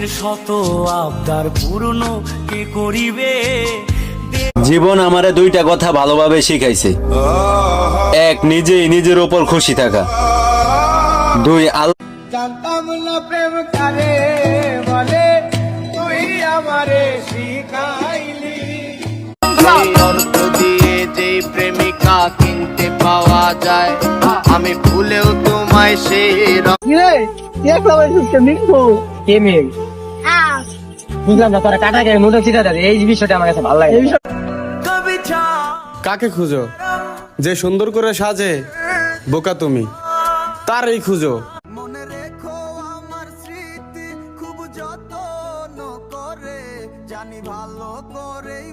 মনের শত আবদার পূর্ণ কে করিবে। জীবন আমারে দুইটা কথা ভালোভাবে শিখাইছে। এক, নিজেই নিজের ওপর খুশি থাকা। দুই, জানতাম না প্রেম কারে বলে, তুই আমারে শিখাইলি। অর্থ দিয়ে যে প্রেমিকা কিনতে পাওয়া যায়, আমি ভুলেও তোমায় সেই বুঝলাম না, তোরা কাটা গেলে নুডলস চিটা দেয়, এই বিষয়টা আমার কাছে ভালো লাগে। কাকে খুঁজো? যে সুন্দর করে সাজে বোকা তুমি, তারই খুঁজো। মনে রেখো আমার স্মৃতি খুব যত্ন করে, জানি ভালো করেই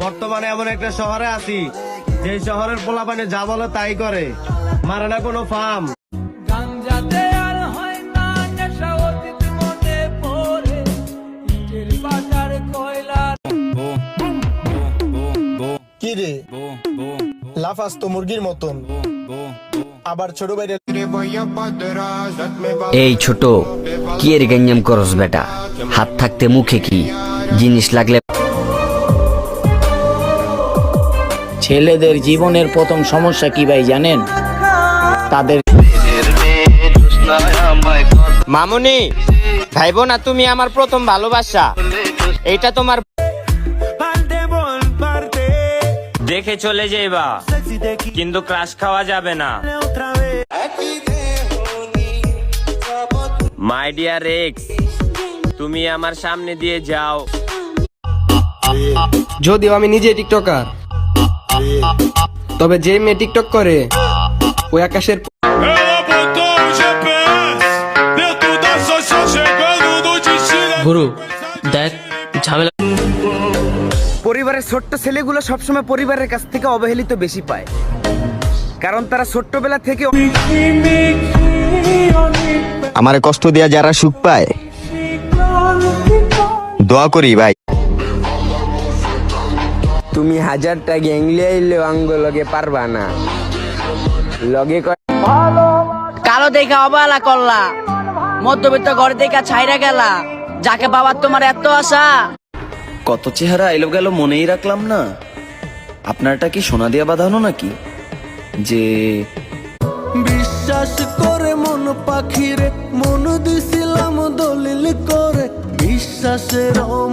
বর্তমানে এমন একটা শহরে আছি, যে শহরের পোলাপানে যা বলে তাই করে, মারে না কোনো ফার্ম। কি রে লাফাস তো মুরগির মতন, আবার ছোট ভাইরে। এই ছোট, কি এর গেঞ্জাম করস বেটা? হাত থাকতে মুখে কি জিনিস লাগলে। ছেলেদের জীবনের প্রথম সমস্যা কি ভাই জানেন? তাদের মামুনি ভাইবো না, তুমি আমার প্রথম ভালোবাসা, এইটা তোমার দেখে চলে যাইবা, কিন্তু ক্রাশ খাওয়া যাবে না। মাই ডিয়ার এক্স, তুমি আমার সামনে দিয়ে যাও। যদিও আমি নিজে টিকটকার, তবে যে মেয়ে টিকটক করে ওই আকাশের গুরু দেখ ঝামেলা। পরিবারের ছোট্ট ছেলেগুলো সবসময় পরিবারের কাছ থেকে অবহেলিত বেশি পায়, কারণ তারা ছোট্টবেলা থেকে আমারে কষ্ট দেয়া যারা সুখ পায়, দোয়া করি ভাই। তুমি 1000টা গ্যাংলে আইলেও আঙ্গ লগে পারবা না। লগে কালো দেখা অবহেলা করলা, মধ্যবিত্ত ঘর দেখা ছাইরা গেলা, যাকে বাবার তোমার এত আশা। কত চেহারা এলো গেল মনেই রাখলাম না। আপনারটা কি সোনা দিয়া বাঁধানো নাকি যে বিশ্বাস করে মন পাখিরে মন দিছিলাম দলিল করে, বিশ্বাসের